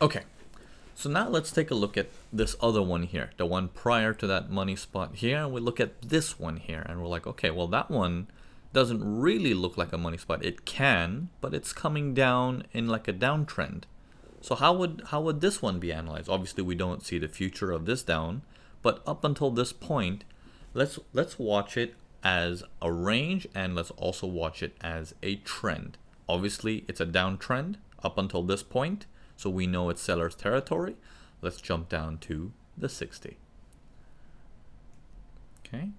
Okay, so now let's take a look at this other one here, the one prior to that money spot here, and we look at this one here, and we're like, okay, well that one doesn't really look like a money spot. It can, but it's coming down in like a downtrend. So how would this one be analyzed? Obviously, we don't see the future of this down, but up until this point, let's watch it as a range, and let's also watch it as a trend. Obviously, it's a downtrend up until this point, so we know it's seller's territory. Let's jump down to the 60. Okay,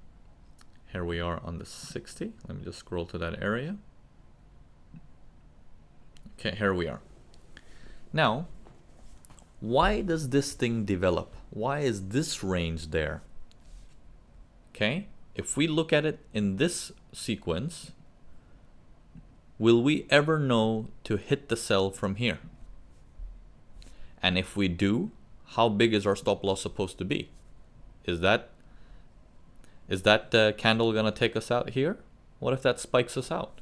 here we are on the 60. Let me just scroll to that area. Okay, here we are. Now, why does this thing develop? Why is this range there? Okay, if we look at it in this sequence, will we ever know to hit the sell from here? And if we do, how big is our stop loss supposed to be? Is that candle gonna take us out here? What if that spikes us out?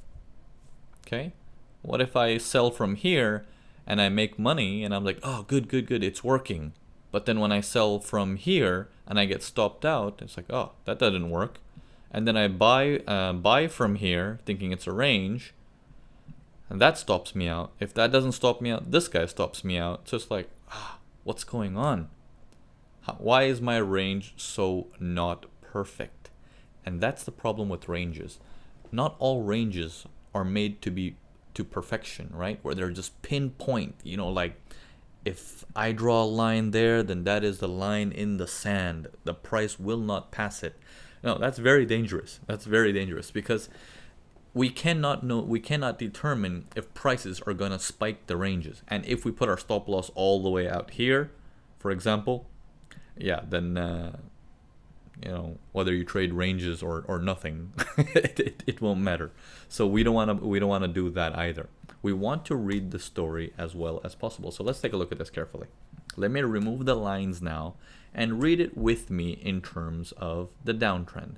Okay, what if I sell from here and I make money and I'm like, oh, good, it's working. But then when I sell from here and I get stopped out, it's like, oh, that didn't work. And then I buy from here thinking it's a range, and that stops me out. If that doesn't stop me out, this guy stops me out. So it's like, what's going on? Why is my range so not perfect? And that's the problem with ranges. Not all ranges are made to be to perfection, right? Where they're just pinpoint, like if I draw a line there, then that is the line in the sand. The price will not pass it. No, that's very dangerous. That's very dangerous because we cannot determine if prices are going to spike the ranges. And if we put our stop loss all the way out here, for example, then whether you trade ranges or nothing, it won't matter. So we don't want to do that either. We want to read the story as well as possible. So let's take a look at this carefully. Let me remove the lines now and read it with me in terms of the downtrend.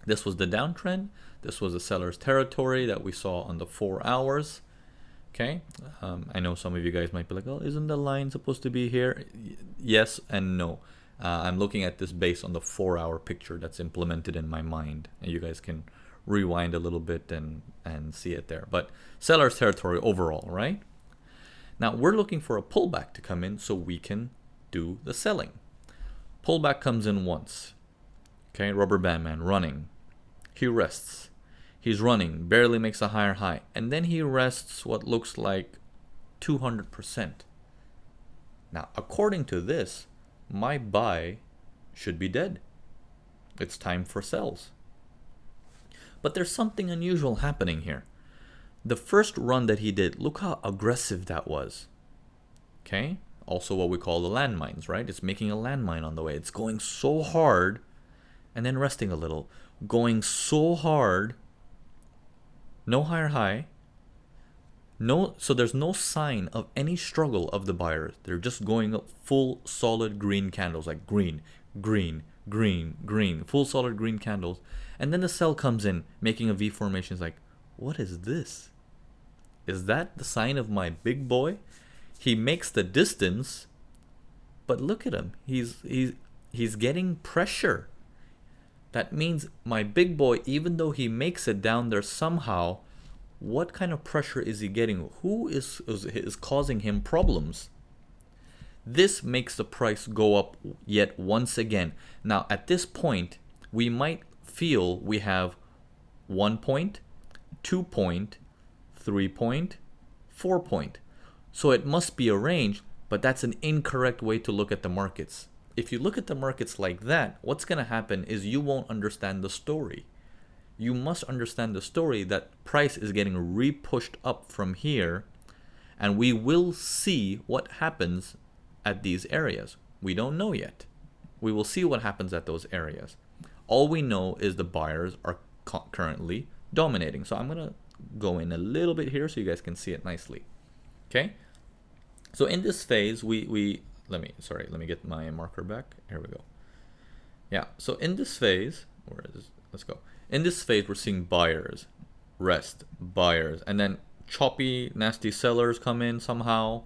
This was the downtrend. This was the seller's territory that we saw on the 4 hours. Okay, I know some of you guys might be like, oh, isn't the line supposed to be here? Yes and no. I'm looking at this based on the 4-hour picture that's implemented in my mind. And you guys can rewind a little bit and see it there. But seller's territory overall, right? Now we're looking for a pullback to come in so we can do the selling. Pullback comes in once. Okay, rubber band man running. He rests. He's running, barely makes a higher high. And then he rests what looks like 200%. Now, according to this, my buy should be dead. It's time for sells. But there's something unusual happening here. The first run that he did, look how aggressive that was. Okay? Also what we call the landmines, right? It's making a landmine on the way. It's going so hard and then resting a little. Going so hard, no higher high. So there's no sign of any struggle of the buyers. They're just going up full solid green candles, like green, green, green, green, full solid green candles. And then the sell comes in, making a V formation. It's like, what is this? Is that the sign of my big boy? He makes the distance, but look at him. He's getting pressure. That means my big boy, even though he makes it down there somehow, what kind of pressure is he getting? Who is causing him problems? This makes the price go up yet once again. Now, at this point, we might feel we have 1 point, 2 point, 3 point, 4 point. So it must be a range, but that's an incorrect way to look at the markets. If you look at the markets like that, what's going to happen is you won't understand the story. You must understand the story that price is getting re-pushed up from here, and we will see what happens at these areas. We don't know yet. We will see what happens at those areas. All we know is the buyers are currently dominating. So I'm going to go in a little bit here so you guys can see it nicely. Okay? So in this phase, let me get my marker back. Here we go. Yeah, so in this phase, let's go. In this phase, we're seeing buyers, rest, buyers, and then choppy, nasty sellers come in somehow,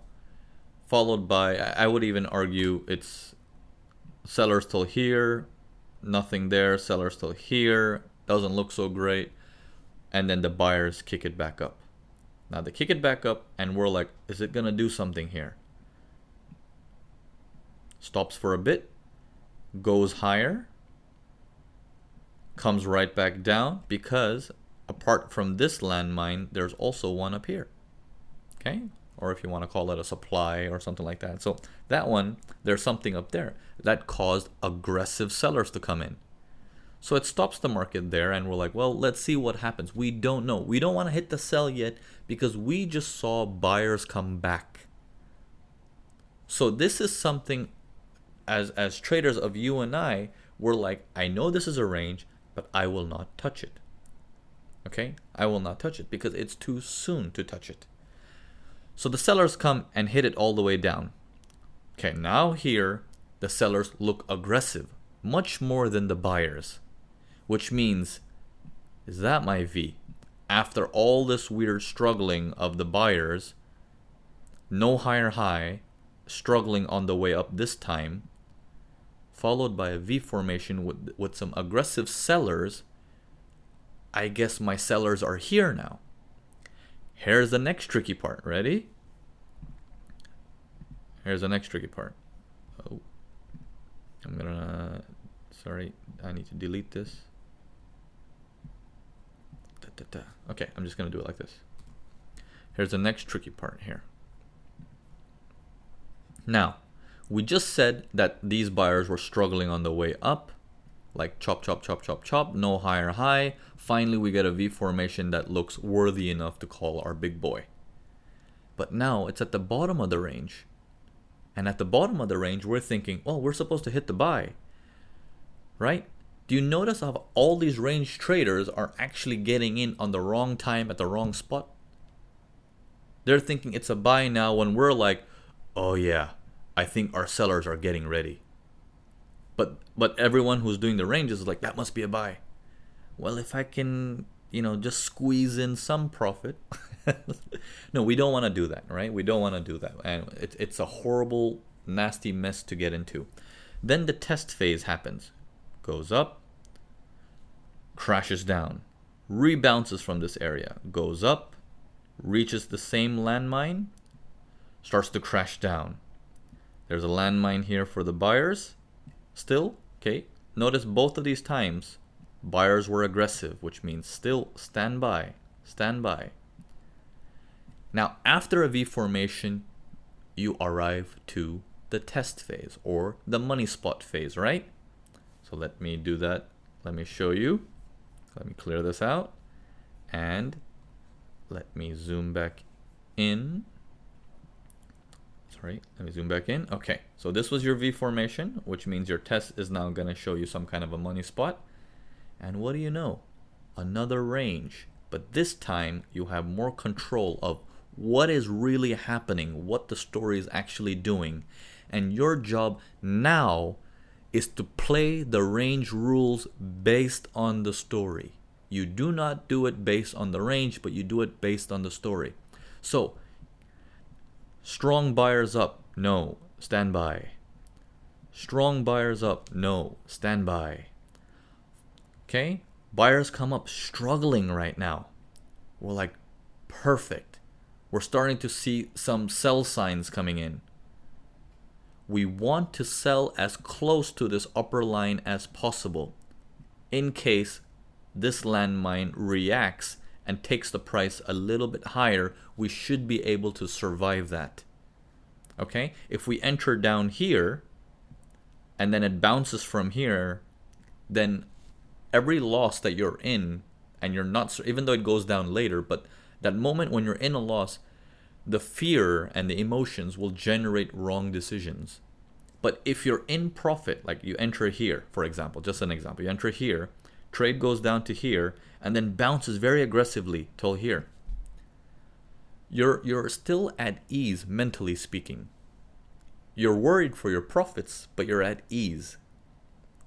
followed by, I would even argue it's sellers till here, nothing there, sellers till here, doesn't look so great, and then the buyers kick it back up. Now they kick it back up and we're like, is it gonna do something here? Stops for a bit, goes higher, comes right back down, because apart from this landmine, there's also one up here. Okay? Or if you want to call it a supply or something like that. So that one, there's something up there that caused aggressive sellers to come in. So it stops the market there, and we're like, well, let's see what happens. We don't know. We don't want to hit the sell yet because we just saw buyers come back. So this is something, as traders of you and I, we're like, I know this is a range, but I will not touch it. Okay? I will not touch it because it's too soon to touch it. So the sellers come and hit it all the way down. Okay, now here, the sellers look aggressive, much more than the buyers. Which means, is that my V? After all this weird struggling of the buyers, no higher high, struggling on the way up this time, followed by a V formation with some aggressive sellers, I guess my sellers are here now. Here's the next tricky part. Ready? Here's the next tricky part. Oh, sorry, I need to delete this. Okay, I'm just gonna do it like this. Here's the next tricky part here. Now, we just said that these buyers were struggling on the way up, like chop, chop, chop, chop, chop, no higher high. Finally, we get a V formation that looks worthy enough to call our big boy. But now it's at the bottom of the range. And at the bottom of the range, we're thinking, well, we're supposed to hit the buy, right? Do you notice how all these range traders are actually getting in on the wrong time at the wrong spot? They're thinking it's a buy now when we're like, oh yeah, I think our sellers are getting ready. But everyone who's doing the ranges is like, that must be a buy. Well, if I can, just squeeze in some profit. No, we don't want to do that, right? We don't want to do that. And it's a horrible, nasty mess to get into. Then the test phase happens. Goes up, crashes down, rebounces from this area, goes up, reaches the same landmine, starts to crash down. There's a landmine here for the buyers. Still, okay, notice both of these times, buyers were aggressive, which means still stand by, stand by. Now, after a V formation, you arrive to the test phase or the money spot phase, right? So let me do that. Let me show you. Let me clear this out. And let me zoom back in. Sorry, let me zoom back in. Okay, so this was your V formation, which means your test is now going to show you some kind of a money spot. And what do you know? Another range. But this time you have more control of what is really happening, what the story is actually doing. And your job now is to play the range rules based on the story. You do not do it based on the range, but you do it based on the story. So, strong buyers up, no, stand by. Strong buyers up, no, stand by. Okay? Buyers come up struggling right now. We're like, perfect. We're starting to see some sell signs coming in. We want to sell as close to this upper line as possible in case this landmine reacts and takes the price a little bit higher. We should be able to survive that. Okay? If we enter down here and then it bounces from here, then every loss that you're in, and you're not, even though it goes down later, but that moment when you're in a loss, the fear and the emotions will generate wrong decisions. But if you're in profit, like you enter here, for example, just an example, you enter here, trade goes down to here, and then bounces very aggressively till here. You're still at ease, mentally speaking. You're worried for your profits, but you're at ease.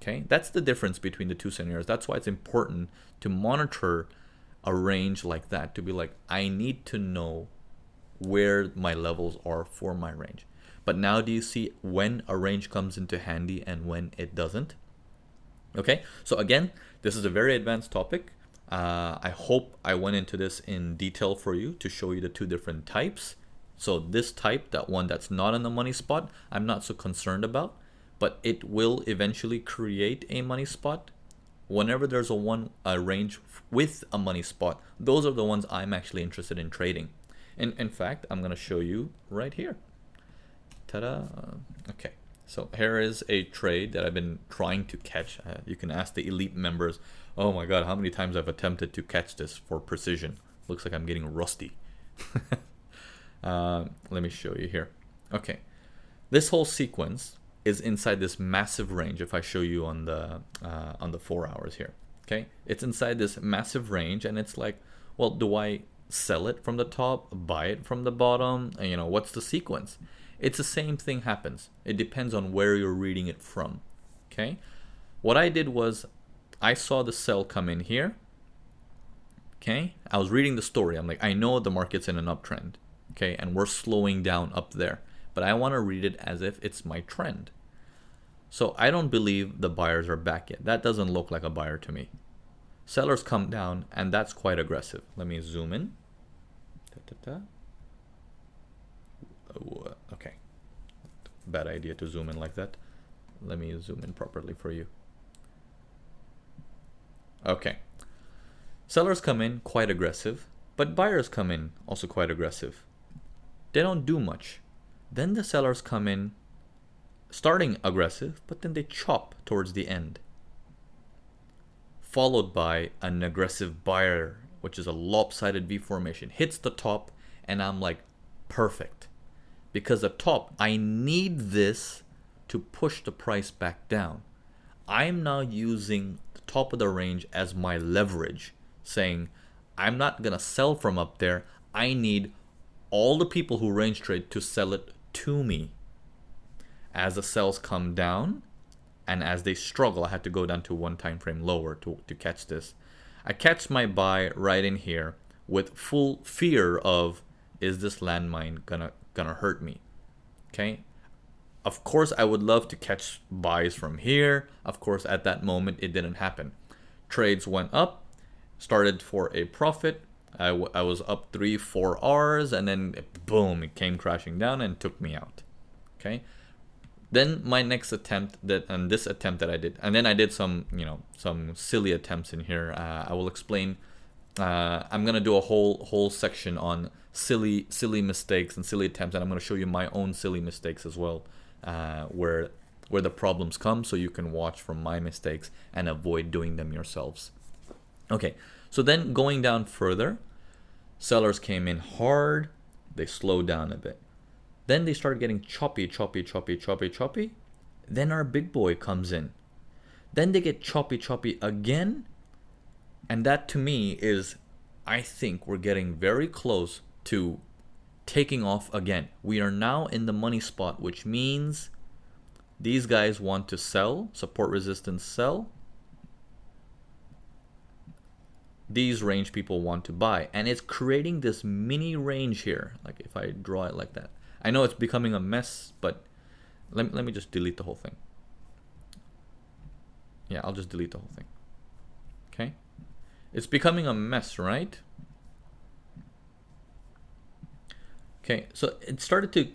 Okay, that's the difference between the two scenarios. That's why it's important to monitor a range like that, to be like, I need to know where my levels are for my range. But now do you see when a range comes into handy and when it doesn't? Okay, so again, this is a very advanced topic. I hope I went into this in detail for you to show you the two different types. So this type, that one that's not in the money spot, I'm not so concerned about, but it will eventually create a money spot. Whenever there's a range with a money spot, those are the ones I'm actually interested in trading. And in fact, I'm going to show you right here. Ta-da. Okay. So here is a trade that I've been trying to catch. You can ask the elite members, oh my God, how many times I've attempted to catch this for precision. Looks like I'm getting rusty. Let me show you here. Okay. This whole sequence is inside this massive range. If I show you on the 4 hours here, okay, it's inside this massive range, and it's like, well, do I sell it from the top, buy it from the bottom? And, you know, what's the sequence? It's the same thing happens. It depends on where you're reading it from. Okay, what I did was I saw the sell come in here. Okay, I was reading the story. I'm like, I know the market's in an uptrend. Okay, and we're slowing down up there, but I want to read it as if it's my trend. So I don't believe the buyers are back yet. That doesn't look like a buyer to me. Sellers come down, and that's quite aggressive. Let me zoom in. Okay, bad idea to zoom in like that. Let me zoom in properly for you. Okay, sellers come in quite aggressive, but buyers come in also quite aggressive. They don't do much. Then the sellers come in starting aggressive, but then they chop towards the end, followed by an aggressive buyer, which is a lopsided V formation, hits the top, and I'm like, perfect. Because the top, I need this to push the price back down. I'm now using the top of the range as my leverage, saying, I'm not going to sell from up there. I need all the people who range trade to sell it to me. As the sells come down, and as they struggle, I had to go down to one time frame lower to catch this. I catch my buy right in here with full fear of, is this landmine gonna hurt me? Okay. Of course, I would love to catch buys from here. Of course, at that moment, it didn't happen. Trades went up, started for a profit. I was up 3-4 Rs, and then boom, it came crashing down and took me out. Okay. Then my next attempt this attempt that I did, and then I did some silly attempts in here. I will explain. I'm gonna do a whole section on silly mistakes and silly attempts, and I'm gonna show you my own silly mistakes as well, where the problems come, so you can watch from my mistakes and avoid doing them yourselves. Okay, so then going down further, sellers came in hard. They slowed down a bit. Then they started getting choppy. Then our big boy comes in. Then they get choppy again. And that to me is, I think we're getting very close to taking off again. We are now in the money spot, which means these guys want to sell, support resistance sell. These range people want to buy. And it's creating this mini range here. Like if I draw it like that. I know it's becoming a mess, but let me just delete the whole thing. Yeah, I'll just delete the whole thing. Okay. It's becoming a mess, right? Okay, so it started to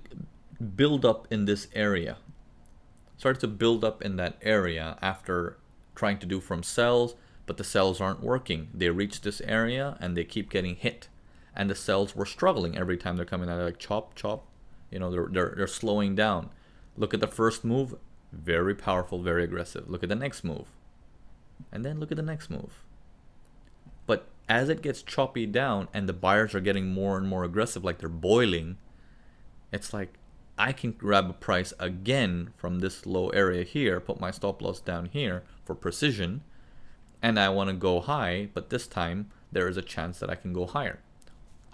build up in this area. Started to build up in that area after trying to do from sells, but the sells aren't working. They reach this area and they keep getting hit. And the sells were struggling every time they're coming out. They're like chop. You know, they're slowing down. Look at the first move, very powerful, very aggressive. Look at the next move. And then look at the next move. But as it gets choppy down and the buyers are getting more and more aggressive, like they're boiling, it's like I can grab a price again from this low area here, put my stop loss down here for precision, and I want to go high, but this time there is a chance that I can go higher.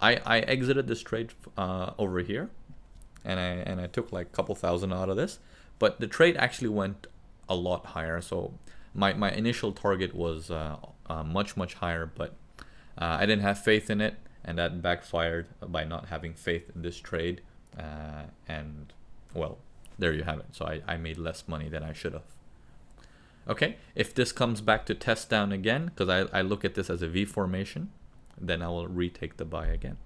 I exited this trade over here, and I took like a couple thousand out of this, but the trade actually went a lot higher. So my initial target was much higher, but I didn't have faith in it, and that backfired by not having faith in this trade. And well, there you have it. So I made less money than I should have. Okay, if this comes back to test down again, because I look at this as a V formation, then I will retake the buy again.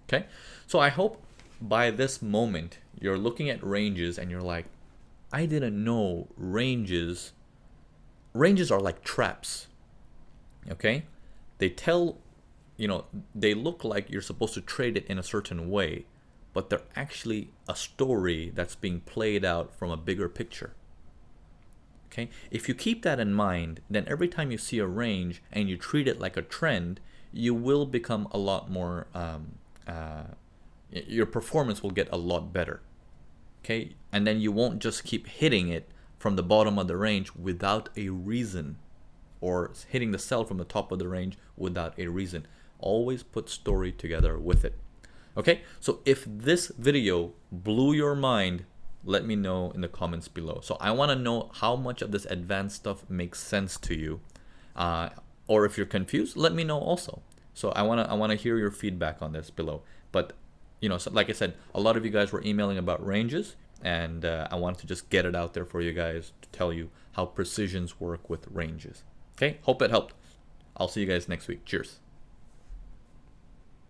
Okay, so I hope by this moment you're looking at ranges and you're like, I didn't know ranges are like traps. Okay, they tell, they look like you're supposed to trade it in a certain way, but they're actually a story that's being played out from a bigger picture. Okay, if you keep that in mind, then every time you see a range and you treat it like a trend, you will become a lot more, your performance will get a lot better. Okay, and then you won't just keep hitting it from the bottom of the range without a reason, or hitting the sell from the top of the range without a reason. Always put story together with it. Okay, so if this video blew your mind, let me know in the comments below. So I want to know how much of this advanced stuff makes sense to you, or if you're confused, let me know also. So I want to hear your feedback on this below. But so like I said, a lot of you guys were emailing about ranges, and I wanted to just get it out there for you guys to tell you how precisions work with ranges. Okay, hope it helped. I'll see you guys next week. Cheers.